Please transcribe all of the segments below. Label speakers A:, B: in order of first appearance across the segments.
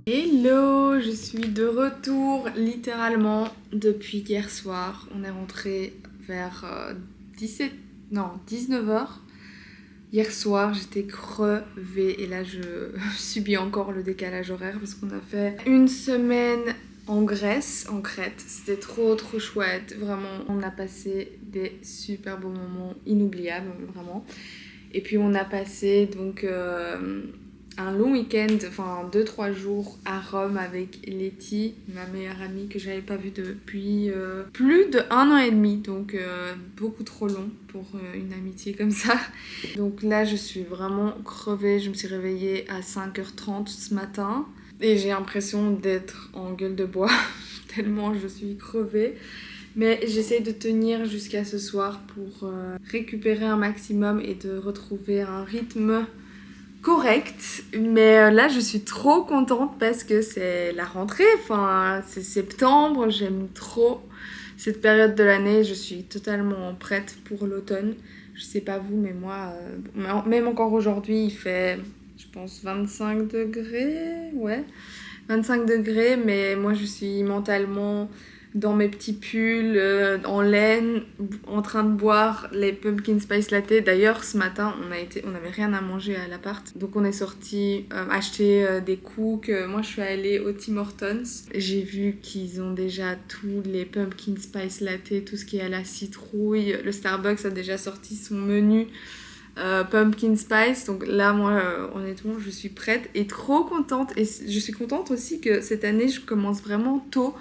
A: Hello, je suis de retour littéralement depuis hier soir. On est rentré vers 19h. Hier soir, j'étais crevée et là je subis encore le décalage horaire parce qu'on a fait une semaine en Grèce, en Crète. C'était trop chouette, vraiment. On a passé des super beaux moments inoubliables, vraiment. Et puis on a passé donc un long week-end, enfin 2-3 jours à Rome avec Letty, ma meilleure amie que j'avais pas vue depuis plus de 1 an et demi, donc beaucoup trop long pour une amitié comme ça. Donc là je suis vraiment crevée, je me suis réveillée à 5h30 ce matin et j'ai l'impression d'être en gueule de bois tellement je suis crevée. Mais j'essaie de tenir jusqu'à ce soir pour récupérer un maximum et de retrouver un rythme correct. Mais là, je suis trop contente parce que c'est la rentrée, enfin, c'est septembre. J'aime trop cette période de l'année. Je suis totalement prête pour l'automne. Je sais pas vous, mais moi, même encore aujourd'hui, il fait, je pense, 25 degrés. Ouais, 25 degrés, mais moi, je suis mentalement dans mes petits pulls en laine, en train de boire les pumpkin spice latte. D'ailleurs, ce matin, on n'avait rien à manger à l'appart. Donc on est sorti acheter des cooks. Moi, je suis allée au Tim Hortons. J'ai vu qu'ils ont déjà tous les pumpkin spice latte, tout ce qui est à la citrouille. Le Starbucks a déjà sorti son menu pumpkin spice. Donc là, moi, honnêtement, je suis prête et trop contente. Et je suis contente aussi que cette année, je commence vraiment tôt.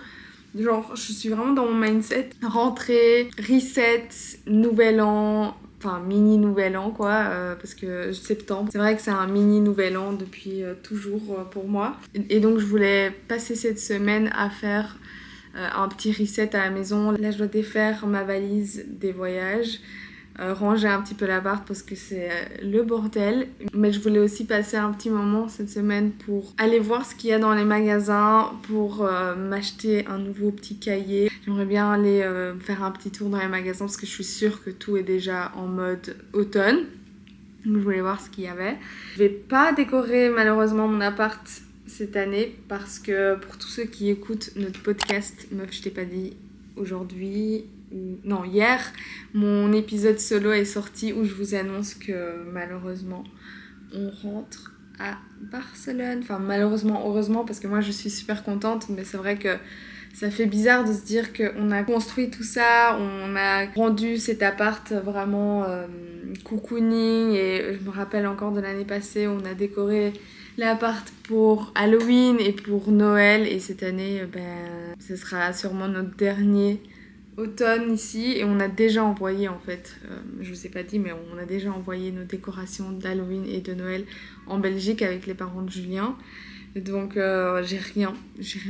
A: Genre, je suis vraiment dans mon mindset. Rentrée, reset, nouvel an, enfin mini nouvel an quoi, parce que septembre, c'est vrai que c'est un mini nouvel an depuis toujours pour moi. Et donc, je voulais passer cette semaine à faire un petit reset à la maison. Là, je dois défaire ma valise des voyages. Ranger un petit peu l'appart parce que c'est le bordel, mais je voulais aussi passer un petit moment cette semaine pour aller voir ce qu'il y a dans les magasins, pour m'acheter un nouveau petit cahier. J'aimerais bien aller faire un petit tour dans les magasins parce que je suis sûre que tout est déjà en mode automne, donc je voulais voir ce qu'il y avait. Je vais pas décorer malheureusement mon appart cette année parce que pour tous ceux qui écoutent notre podcast Meuf je t'ai pas dit, aujourd'hui non, hier, mon épisode solo est sorti où je vous annonce que malheureusement, on rentre à Barcelone. Enfin, malheureusement, heureusement, parce que moi, je suis super contente, mais c'est vrai que ça fait bizarre de se dire qu'on a construit tout ça, on a rendu cet appart vraiment cocooning, et je me rappelle encore de l'année passée où on a décoré l'appart pour Halloween et pour Noël, et cette année, ce sera sûrement notre dernier automne ici, et on a déjà envoyé en fait, je vous ai pas dit, mais on a déjà envoyé nos décorations d'Halloween et de Noël en Belgique avec les parents de Julien. Donc j'ai rien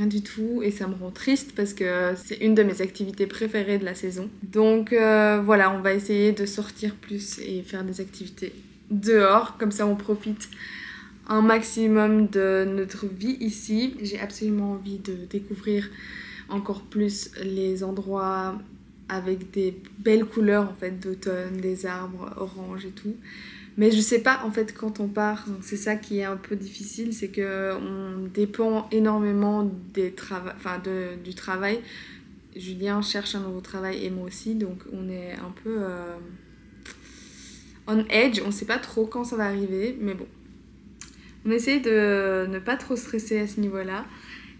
A: du tout et ça me rend triste parce que c'est une de mes activités préférées de la saison. Donc voilà, on va essayer de sortir plus et faire des activités dehors, comme ça on profite un maximum de notre vie ici. J'ai absolument envie de découvrir encore plus les endroits avec des belles couleurs en fait d'automne, des arbres orange et tout. Mais je sais pas en fait quand on part, donc c'est ça qui est un peu difficile, c'est que on dépend énormément du travail. Julien cherche un nouveau travail et moi aussi, donc on est un peu on edge, on sait pas trop quand ça va arriver, mais bon. On essaie de ne pas trop stresser à ce niveau-là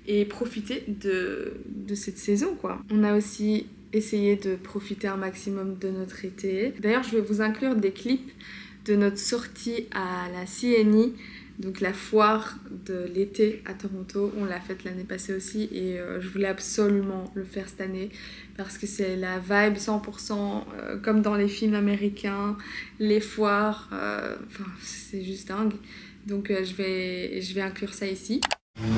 A: et profiter de cette saison, quoi. On a aussi essayé de profiter un maximum de notre été. D'ailleurs, je vais vous inclure des clips de notre sortie à la CNI, donc la foire de l'été à Toronto. On l'a faite l'année passée aussi et je voulais absolument le faire cette année parce que c'est la vibe 100% comme dans les films américains, les foires, c'est juste dingue. Donc je vais inclure ça ici. Deuxième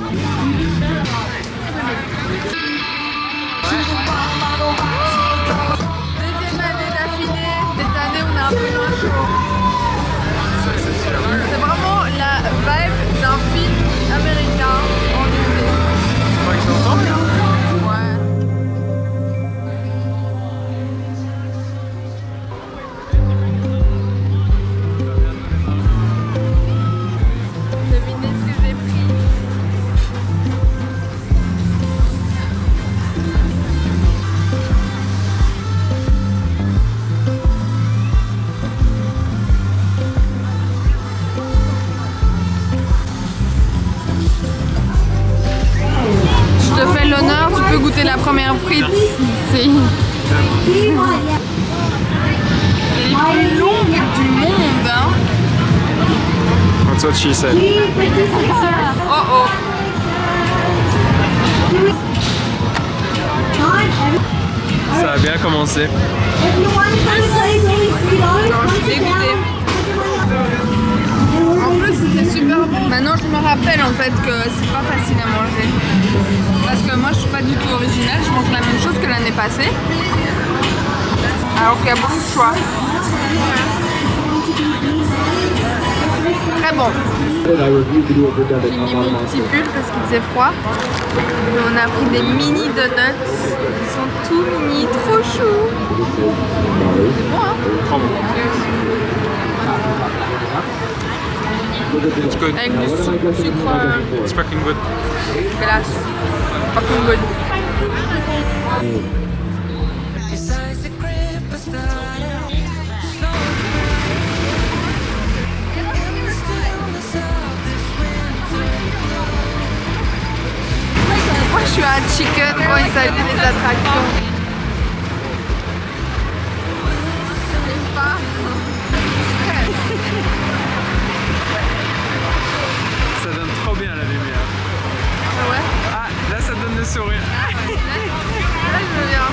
A: année d'affilée, cette année on est un peu moins chaud. C'est vraiment la vibe d'un film américain en été.
B: Ouais.
A: premières frites, c'est les plus longues du monde, hein.
B: That's what she said.
A: Oh oh.
B: Ça a bien commencé.
A: Non, je suis dégoûtée. En plus, c'était super bon. Maintenant, je me rappelle en fait que c'est pas facile à manger. Parce que moi, je suis pas du tout originale. Je mange la même chose que l'année passée. Alors qu'il y a beaucoup de choix. Très bon. J'ai mis mon petit pull parce qu'il faisait froid. Et on a pris des mini donuts. Ils sont tout mini, trop choux. C'est bon, hein?
B: Trop bon. It's good.
A: Avec du sucre.
B: It's fucking good.
A: Glace. Fucking good. Moi je suis un chicken quand il s'agit des attractions. J'aime pas.
B: Ça donne trop bien la lumière.
A: Ah ouais?
B: Ah, là ça donne le sourire.
A: Là je veux bien.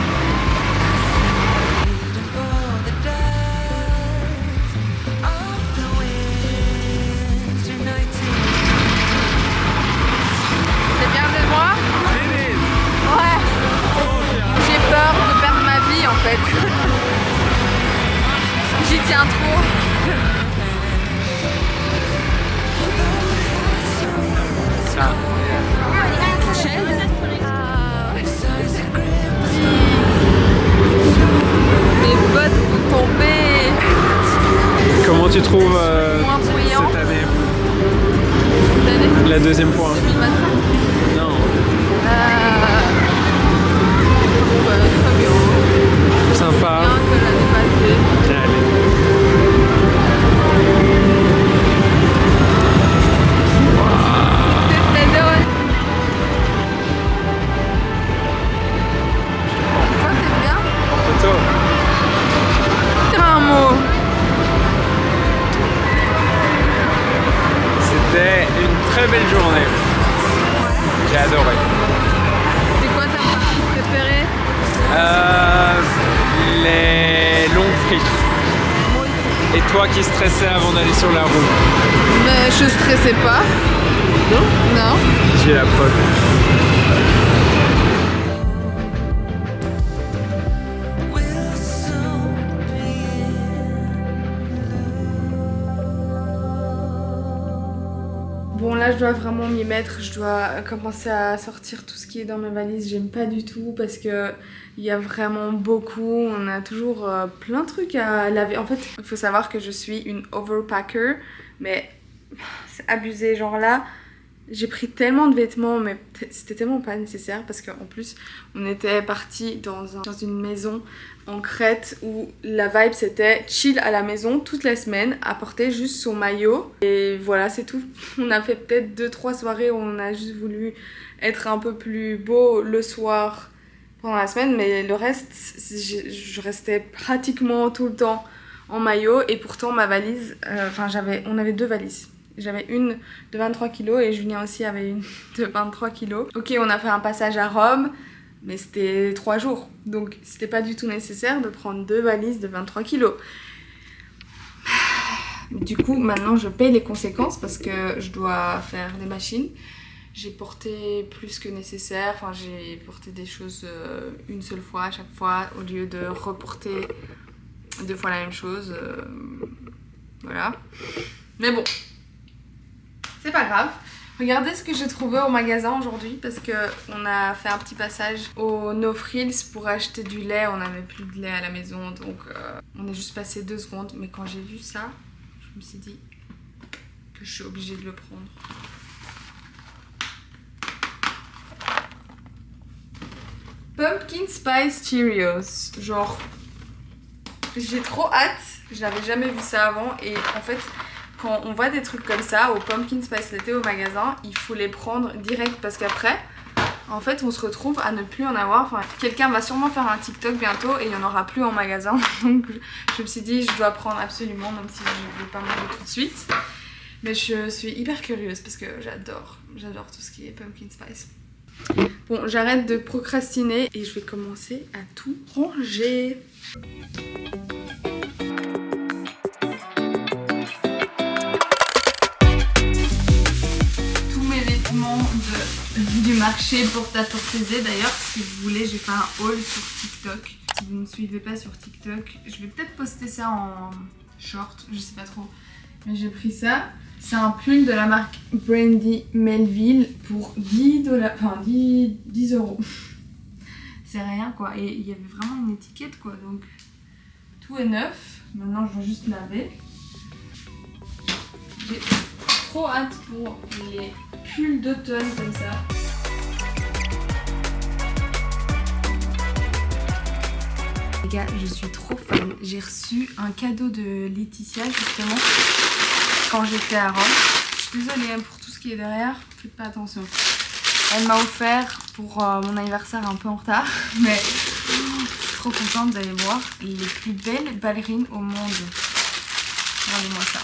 A: C'est bien de moi? Ouais. J'ai peur de perdre ma vie en fait. J'y tiens trop.
B: Ça.
A: Mes bottes vont tomber.
B: Comment tu trouves
A: Moins bruyant.
B: cette année?
A: Cette année,
B: La deuxième fois.
A: 2025.
B: Non.
A: Très bien.
B: Sympa.
A: Bien que l'année passée.
B: Allez.
A: C'était drôle. Ça c'est bien.
B: Photo.
A: Dire un mot.
B: C'était une très belle journée. J'ai adoré.
A: C'est quoi ta partie préférée?
B: Les longues frites. Et toi qui stressais avant d'aller sur la roue.
A: Mais je stressais pas.
B: Non.
A: Non.
B: J'ai la preuve.
A: Bon là je dois vraiment m'y mettre, je dois commencer à sortir tout ce qui est dans mes valises, j'aime pas du tout parce que il y a vraiment beaucoup, on a toujours plein de trucs à laver. En fait il faut savoir que je suis une overpacker, mais c'est abusé, genre là j'ai pris tellement de vêtements mais c'était tellement pas nécessaire parce qu'en plus on était parti dans une maison en Crète où la vibe c'était chill à la maison toute la semaine, apporter juste son maillot et voilà c'est tout. On a fait peut-être 2-3 soirées où on a juste voulu être un peu plus beau le soir pendant la semaine, mais le reste je restais pratiquement tout le temps en maillot et pourtant ma valise, on avait 2 valises. J'avais une de 23 kg et Julien aussi avait une de 23 kg. Ok, on a fait un passage à Rome, mais c'était 3 jours. Donc c'était pas du tout nécessaire de prendre 2 valises de 23 kg. Du coup, maintenant je paye les conséquences parce que je dois faire les machines. J'ai porté plus que nécessaire, enfin j'ai porté des choses une seule fois à chaque fois au lieu de reporter 2 fois la même chose. Voilà. Mais bon. C'est pas grave. Regardez ce que j'ai trouvé au magasin aujourd'hui parce qu'on a fait un petit passage au No Frills pour acheter du lait. On n'avait plus de lait à la maison donc on est juste passé 2 secondes. Mais quand j'ai vu ça, je me suis dit que je suis obligée de le prendre. Pumpkin Spice Cheerios. Genre, j'ai trop hâte. Je n'avais jamais vu ça avant et en fait... Quand on voit des trucs comme ça au Pumpkin Spice Latte au magasin, il faut les prendre direct parce qu'après, En fait, on se retrouve à ne plus en avoir. Enfin, quelqu'un va sûrement faire un TikTok bientôt et il n'y en aura plus en magasin. Donc, je me suis dit, je dois prendre absolument, même si je ne vais pas manger tout de suite. Mais je suis hyper curieuse parce que j'adore tout ce qui est pumpkin spice. Bon, j'arrête de procrastiner et je vais commencer à tout ranger. Du marché porte-à-portaiser. D'ailleurs, si vous voulez, j'ai fait un haul sur TikTok. Si vous ne me suivez pas sur TikTok, je vais peut-être poster ça en short, je sais pas trop. Mais j'ai pris ça. C'est un pull de la marque Brandy Melville pour 10 $, enfin 10 €. C'est rien quoi. Et il y avait vraiment une étiquette quoi. Donc tout est neuf. Maintenant, je dois juste laver. J'ai trop hâte pour les pulls d'automne comme ça. Les gars, je suis trop fan. J'ai reçu un cadeau de Laetitia justement quand j'étais à Rome. Je suis désolée pour tout ce qui est derrière, faites pas attention. Elle m'a offert pour mon anniversaire un peu en retard, mais je suis trop contente d'aller voir les plus belles ballerines au monde. Regardez-moi ça.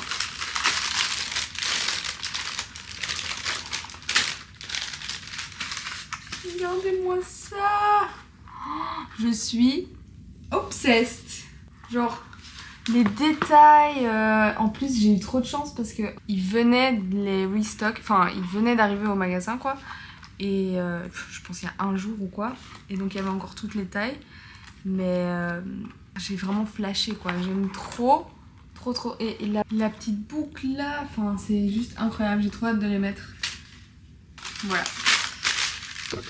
A: Regardez-moi ça. Je suis obsessed. Genre les détails. En plus j'ai eu trop de chance parce que ils venaient de les restock. Enfin ils venaient d'arriver au magasin quoi. Et je pense il y a un jour ou quoi. Et donc il y avait encore toutes les tailles. Mais j'ai vraiment flashé quoi. J'aime trop. Et la petite boucle là. Enfin c'est juste incroyable. J'ai trop hâte de les mettre. Voilà.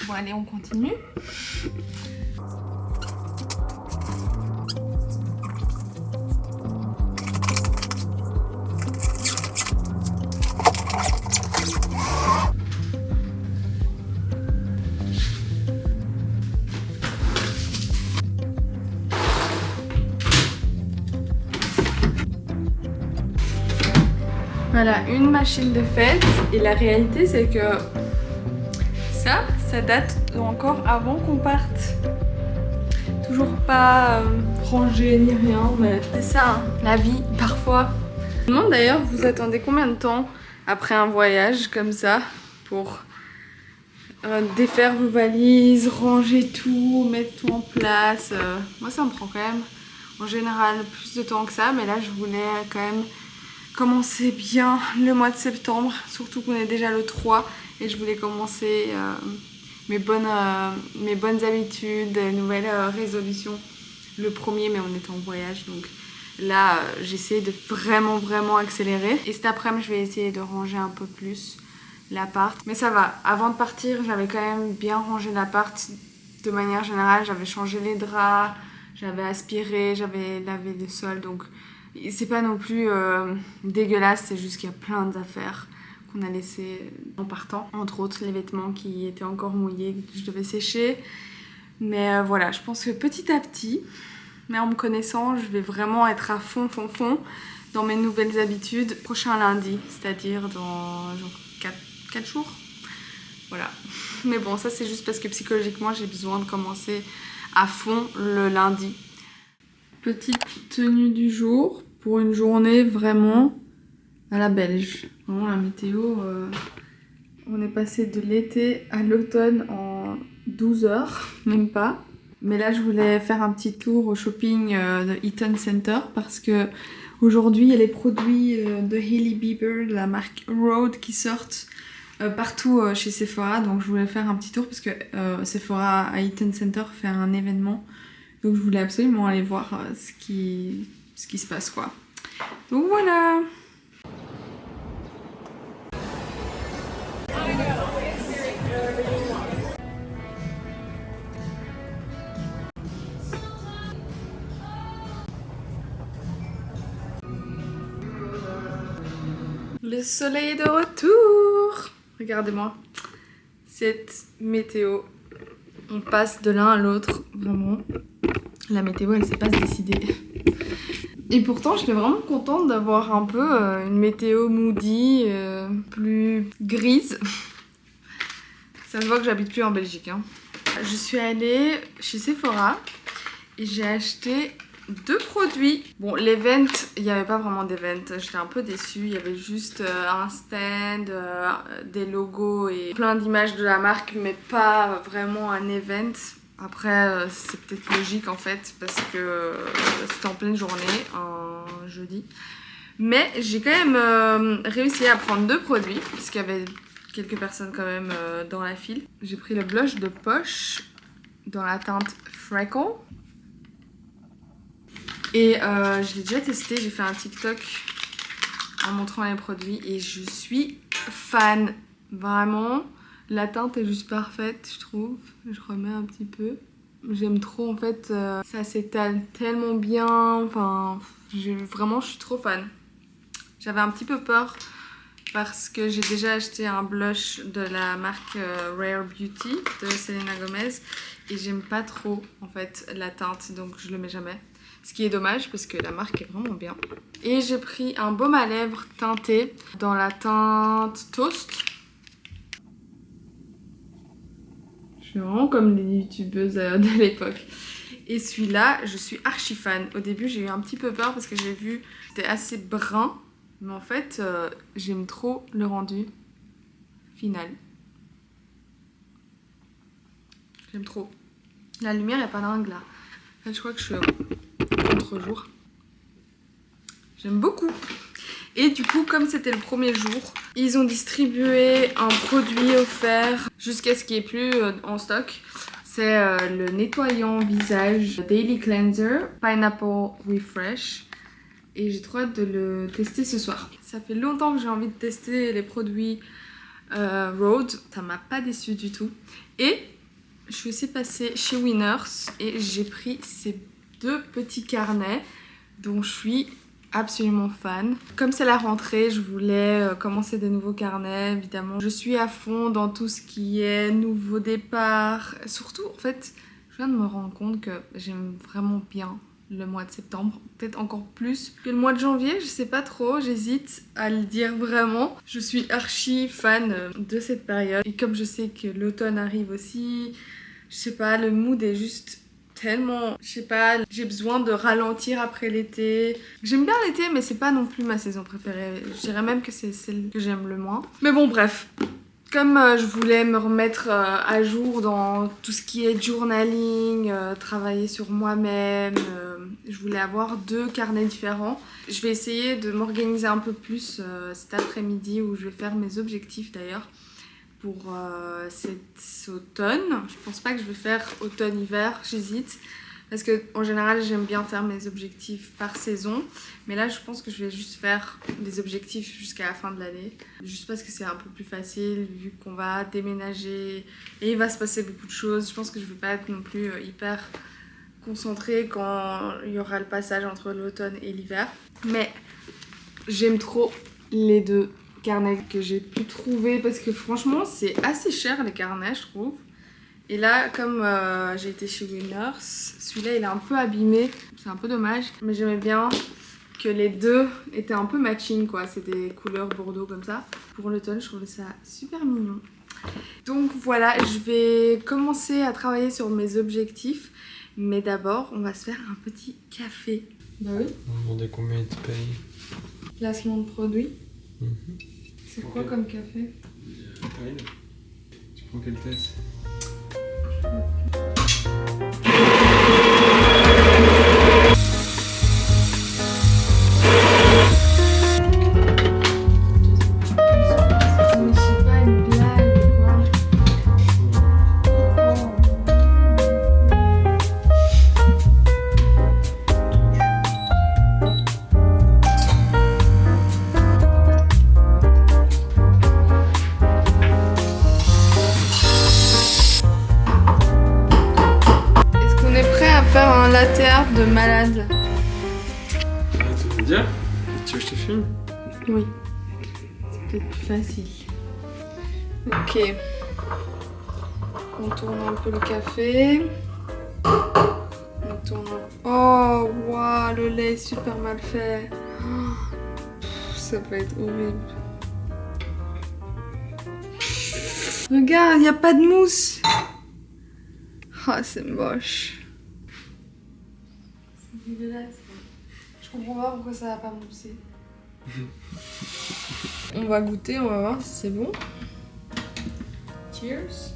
A: Bon allez on continue. Voilà, une machine de fête. Et la réalité c'est que ça date encore avant qu'on parte. Toujours pas rangé ni rien, mais c'est ça, hein, la vie parfois. Je me demande d'ailleurs, vous attendez combien de temps après un voyage comme ça pour défaire vos valises, ranger tout, mettre tout en place. Moi ça me prend quand même en général plus de temps que ça, mais là je voulais quand même commencer bien le mois de septembre, surtout qu'on est déjà le 3 et je voulais commencer mes bonnes habitudes, nouvelles résolutions le 1er, mais on était en voyage donc là j'essaie de vraiment accélérer. Et cet après-midi je vais essayer de ranger un peu plus l'appart, mais ça va. Avant de partir j'avais quand même bien rangé l'appart de manière générale. J'avais changé les draps, j'avais aspiré, j'avais lavé le sol, donc c'est pas non plus dégueulasse, c'est juste qu'il y a plein d'affaires qu'on a laissées en partant. Entre autres les vêtements qui étaient encore mouillés, que je devais sécher. Mais voilà, je pense que petit à petit, mais en me connaissant, je vais vraiment être à fond dans mes nouvelles habitudes. Prochain lundi, c'est-à-dire dans genre 4 jours. Voilà. Mais bon, ça c'est juste parce que psychologiquement, j'ai besoin de commencer à fond le lundi. Petite tenue du jour pour une journée vraiment à la belge. Vraiment la météo, on est passé de l'été à l'automne en 12 heures, même pas. Mais là je voulais faire un petit tour au shopping de Eaton Center parce que aujourd'hui il y a les produits de Hailey Bieber, de la marque Rhode qui sortent partout chez Sephora. Donc je voulais faire un petit tour parce que Sephora à Eaton Center fait un événement. Donc je voulais absolument aller voir ce qui se passe quoi. Donc voilà. Le soleil est de retour. Regardez-moi cette météo. On passe de l'un à l'autre, vraiment. La météo, elle sait pas se décider. Et pourtant, j'étais vraiment contente d'avoir un peu une météo moody, plus grise. Ça se voit que j'habite plus en Belgique. Hein. Je suis allée chez Sephora et j'ai acheté 2 produits. Bon, l'event, il n'y avait pas vraiment d'event. J'étais un peu déçue. Il y avait juste un stand, des logos et plein d'images de la marque, mais pas vraiment un event. Après, c'est peut-être logique en fait, parce que c'était en pleine journée, un jeudi. Mais j'ai quand même réussi à prendre 2 produits, parce qu'il y avait quelques personnes quand même dans la file. J'ai pris le blush de poche dans la teinte Freckle. Et je l'ai déjà testé, j'ai fait un TikTok en montrant les produits et je suis fan. Vraiment, la teinte est juste parfaite, je trouve. Je remets un petit peu. J'aime trop en fait, ça s'étale tellement bien. Enfin, vraiment, je suis trop fan. J'avais un petit peu peur parce que j'ai déjà acheté un blush de la marque Rare Beauty de Selena Gomez et j'aime pas trop en fait la teinte, donc je le mets jamais. Ce qui est dommage parce que la marque est vraiment bien. Et j'ai pris un baume à lèvres teinté dans la teinte Toast. Je suis vraiment comme les youtubeuses de l'époque. Et celui-là, je suis archi fan. Au début, j'ai eu un petit peu peur parce que j'ai vu c'était assez brun. Mais en fait, j'aime trop le rendu final. J'aime trop. La lumière est pas dingue là. En fait, je crois que je suis contre-jour. J'aime beaucoup. Et du coup, comme c'était le premier jour, ils ont distribué un produit offert jusqu'à ce qu'il n'y ait plus en stock. C'est le nettoyant visage Daily Cleanser Pineapple Refresh. Et j'ai trop hâte de le tester ce soir. Ça fait longtemps que j'ai envie de tester les produits Rhode. Ça m'a pas déçu du tout. Et je suis aussi passée chez Winners et j'ai pris ces 2 petits carnets dont je suis absolument fan. Comme c'est la rentrée, je voulais commencer des nouveaux carnets, évidemment. Je suis à fond dans tout ce qui est nouveau départ. Surtout, en fait, je viens de me rendre compte que j'aime vraiment bien le mois de septembre, peut-être encore plus que le mois de janvier, je sais pas trop, j'hésite à le dire vraiment. Je suis archi fan de cette période et comme je sais que l'automne arrive aussi, je sais pas, le mood est juste tellement, je sais pas, j'ai besoin de ralentir après l'été. J'aime bien l'été mais c'est pas non plus ma saison préférée, je dirais même que c'est celle que j'aime le moins. Mais bon bref. Comme je voulais me remettre à jour dans tout ce qui est journaling, travailler sur moi-même, je voulais avoir 2 carnets différents. Je vais essayer de m'organiser un peu plus cet après-midi où je vais faire mes objectifs d'ailleurs pour cet automne. Je pense pas que je vais faire automne-hiver, j'hésite. Parce qu'en général, j'aime bien faire mes objectifs par saison. Mais là, je pense que je vais juste faire des objectifs jusqu'à la fin de l'année. Juste parce que c'est un peu plus facile, vu qu'on va déménager et il va se passer beaucoup de choses. Je pense que je ne vais pas être non plus hyper concentrée quand il y aura le passage entre l'automne et l'hiver. Mais j'aime trop les 2 carnets que j'ai pu trouver. Parce que franchement, c'est assez cher les carnets, je trouve. Et là, comme j'ai été chez Winners, celui-là il est un peu abîmé, c'est un peu dommage. Mais j'aimais bien que les 2 étaient un peu matching quoi, c'est des couleurs bordeaux comme ça. Pour l'automne, je trouvais ça super mignon. Donc voilà, je vais commencer à travailler sur mes objectifs. Mais d'abord, on va se faire un petit café. Bah oui.
B: On va demander combien ils te payent.
A: Placement de produit. C'est quoi comme café?
B: Tu prends quelle tasse?
A: Latte art de malade.
B: Tu veux dire? Tu veux que je te filme?
A: Oui. C'est peut-être plus facile. Ok. On tourne un peu le café. On tourne un... Oh, waouh, le lait est super mal fait. Oh, ça peut être horrible. Regarde, il n'y a pas de mousse. Ah, c'est moche. C'est dégueulasse. Je comprends pas pourquoi ça va pas mousser. On va goûter, on va voir si c'est bon. Cheers.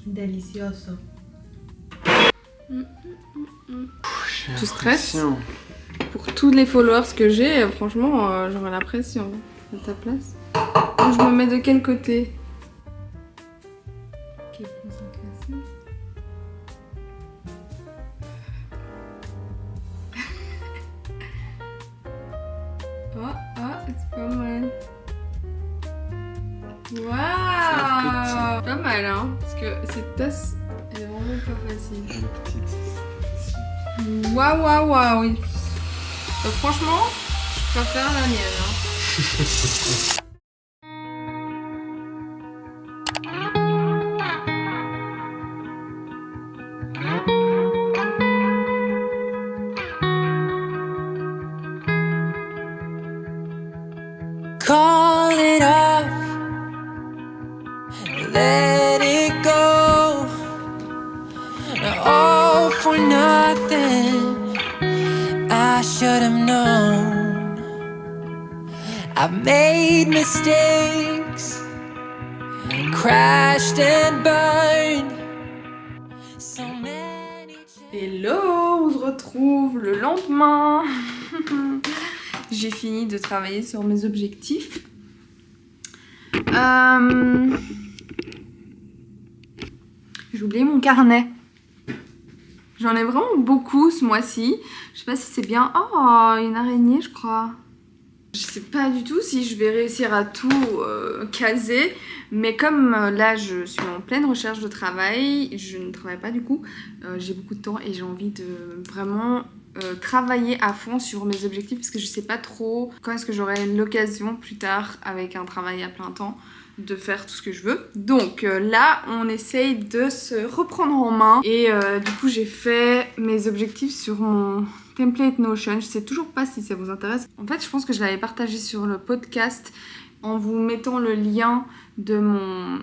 A: Delicioso. Tu stresses? Pour tous les followers que j'ai, franchement, j'aurais la pression à ta place. Je me mets de quel côté? Ok, concentration. Oh, c'est pas mal. Waouh! Pas mal, hein? Parce que cette tasse, elle est vraiment pas facile. Waouh, oui. Franchement, je préfère la mienne. Hein.
C: Call it off, let it go, all for nothing. I should have known. I've made mistakes, crashed and burned. So many.
A: Hello, on se retrouve le lendemain. J'ai fini de travailler sur mes objectifs. J'ai oublié mon carnet. J'en ai vraiment beaucoup ce mois-ci. Je sais pas si c'est bien. Oh, une araignée, je crois. Je sais pas du tout si je vais réussir à tout caser. Mais comme là, je suis en pleine recherche de travail, je ne travaille pas du coup. J'ai beaucoup de temps et j'ai envie de vraiment travailler à fond sur mes objectifs parce que je sais pas trop quand est-ce que j'aurai l'occasion plus tard avec un travail à plein temps de faire tout ce que je veux. Donc là, on essaye de se reprendre en main et du coup, j'ai fait mes objectifs sur mon template Notion. Je sais toujours pas si ça vous intéresse. En fait, je pense que je l'avais partagé sur le podcast en vous mettant le lien de mon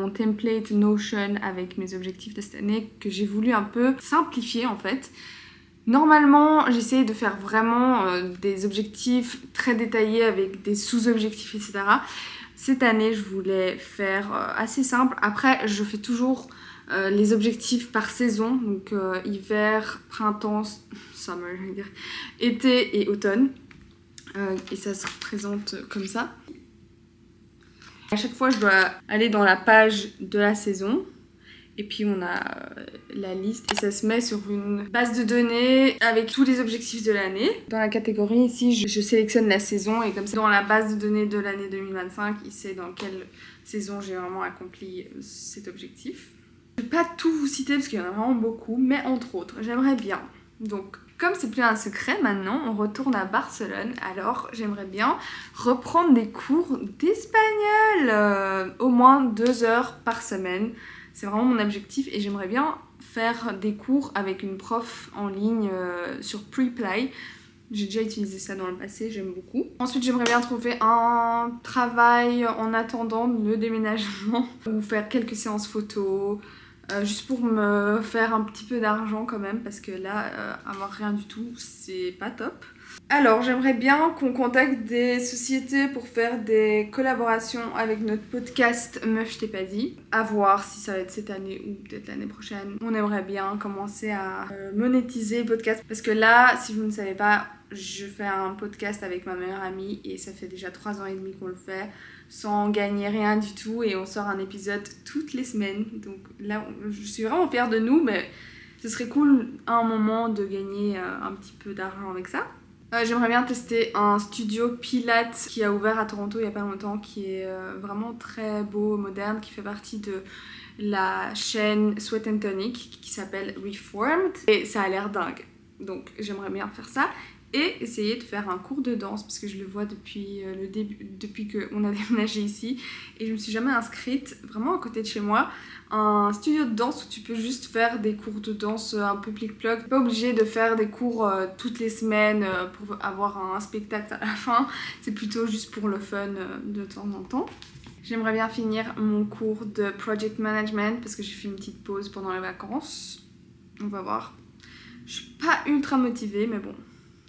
A: template Notion avec mes objectifs de cette année que j'ai voulu un peu simplifier en fait. Normalement, j'essaye de faire vraiment des objectifs très détaillés avec des sous-objectifs, etc. Cette année, je voulais faire assez simple. Après, je fais toujours les objectifs par saison, donc hiver, printemps, summer, je veux dire, été et automne. Et ça se représente comme ça. À chaque fois, je dois aller dans la page de la saison. Et puis, on a la liste. Et ça se met sur une base de données avec tous les objectifs de l'année. Dans la catégorie ici, je sélectionne la saison. Et comme ça, dans la base de données de l'année 2025, il sait dans quelle saison j'ai vraiment accompli cet objectif. Je ne vais pas tout vous citer parce qu'il y en a vraiment beaucoup. Mais entre autres, j'aimerais bien. Donc, comme c'est plus un secret maintenant, on retourne à Barcelone. Alors, j'aimerais bien reprendre des cours d'espagnol. Au moins 2 heures par semaine. C'est vraiment mon objectif et j'aimerais bien faire des cours avec une prof en ligne sur Preply. J'ai déjà utilisé ça dans le passé, j'aime beaucoup. Ensuite, j'aimerais bien trouver un travail en attendant le déménagement ou faire quelques séances photos. Juste pour me faire un petit peu d'argent quand même parce que là, avoir rien du tout, c'est pas top. Alors, j'aimerais bien qu'on contacte des sociétés pour faire des collaborations avec notre podcast Meuf je t'ai pas dit. À voir si ça va être cette année ou peut-être l'année prochaine. On aimerait bien commencer à monétiser le podcast parce que là, si vous ne savez pas, je fais un podcast avec ma meilleure amie et ça fait déjà 3 ans et demi qu'on le fait sans gagner rien du tout et on sort un épisode toutes les semaines. Donc là, je suis vraiment fière de nous, mais ce serait cool à un moment de gagner un petit peu d'argent avec ça. J'aimerais bien tester un studio Pilates qui a ouvert à Toronto il n'y a pas longtemps, qui est vraiment très beau, moderne, qui fait partie de la chaîne Sweat and Tonic qui s'appelle Reformed et ça a l'air dingue. Donc j'aimerais bien faire ça. et essayer de faire un cours de danse parce que je le vois depuis le début, depuis qu'on a déménagé ici et je me suis jamais inscrite, vraiment à côté de chez moi, un studio de danse où tu peux juste faire des cours de danse un peu plic-ploc. T'es pas obligé de faire des cours toutes les semaines pour avoir un spectacle à la fin, c'est plutôt juste pour le fun de temps en temps. J'aimerais bien finir mon cours de project management parce que j'ai fait une petite pause pendant les vacances. On va voir. Je suis pas ultra motivée, mais bon,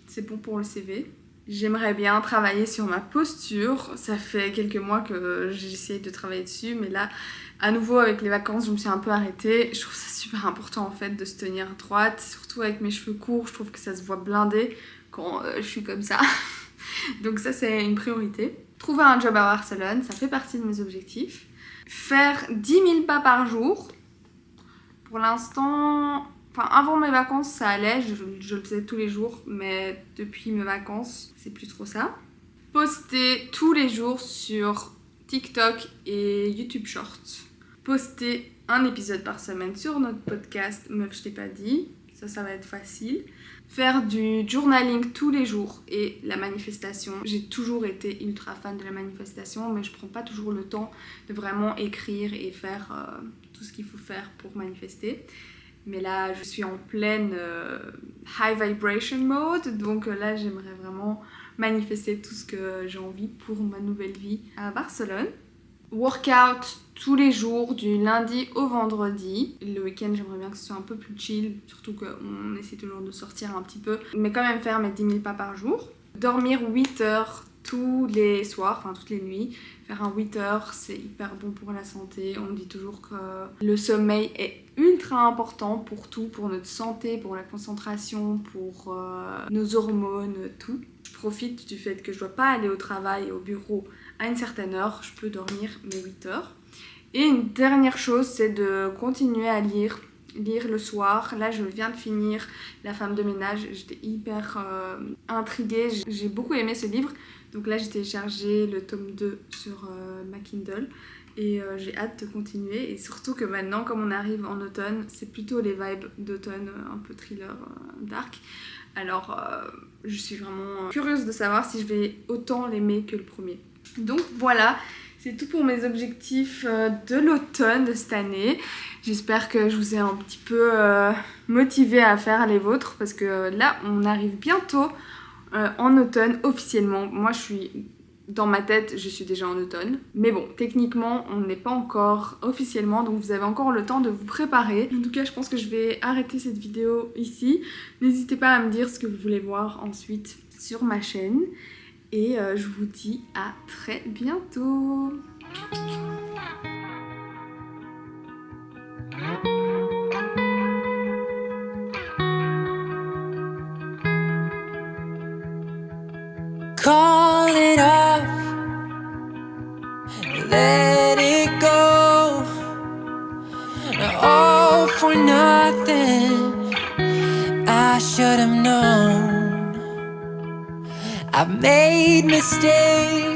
A: c'est bon pour le CV. J'aimerais bien travailler sur ma posture. Ça fait quelques mois que j'essaye de travailler dessus, mais là, à nouveau avec les vacances, je me suis un peu arrêtée. Je trouve ça super important en fait de se tenir droite, surtout avec mes cheveux courts. Je trouve que ça se voit blindé quand je suis comme ça. Donc ça, c'est une priorité. Trouver un job à Barcelone, ça fait partie de mes objectifs. Faire 10 000 pas par jour. Pour l'instant, enfin avant mes vacances, ça allait, je le faisais tous les jours, mais depuis mes vacances, c'est plus trop ça. Poster tous les jours sur TikTok et YouTube Shorts. Poster un épisode par semaine sur notre podcast Meuf je t'ai pas dit, ça va être facile. Faire du journaling tous les jours et la manifestation. J'ai toujours été ultra fan de la manifestation, mais je prends pas toujours le temps de vraiment écrire et faire tout ce qu'il faut faire pour manifester. Mais là, je suis en pleine high vibration mode, donc là, j'aimerais vraiment manifester tout ce que j'ai envie pour ma nouvelle vie à Barcelone. Workout tous les jours, du lundi au vendredi. Le week-end, j'aimerais bien que ce soit un peu plus chill, surtout qu'on essaie toujours de sortir un petit peu, mais quand même faire mes 10 000 pas par jour. Dormir 8 heures tous les soirs, enfin toutes les nuits. Faire un 8 heures, c'est hyper bon pour la santé. On me dit toujours que le sommeil est ultra important pour tout, pour notre santé, pour la concentration, pour nos hormones, tout. Je profite du fait que je dois pas aller au travail, au bureau à une certaine heure, je peux dormir mes 8 heures. Et une dernière chose, c'est de continuer à lire le soir. Là, je viens de finir La femme de ménage, j'étais hyper intriguée, j'ai beaucoup aimé ce livre. Donc là, j'ai téléchargé le tome 2 sur ma Kindle et j'ai hâte de continuer. Et surtout que maintenant, comme on arrive en automne, c'est plutôt les vibes d'automne, un peu thriller dark. Alors, je suis vraiment curieuse de savoir si je vais autant l'aimer que le premier. Donc voilà, c'est tout pour mes objectifs de l'automne de cette année. J'espère que je vous ai un petit peu motivé à faire les vôtres parce que là, on arrive bientôt en automne officiellement. Moi, dans ma tête, je suis déjà en automne. Mais bon, techniquement, on n'est pas encore officiellement, donc vous avez encore le temps de vous préparer. En tout cas, je pense que je vais arrêter cette vidéo ici. N'hésitez pas à me dire ce que vous voulez voir ensuite sur ma chaîne. Et je vous dis à très bientôt.
C: Call it off, let it go, all for nothing. I should have known. I've made mistakes.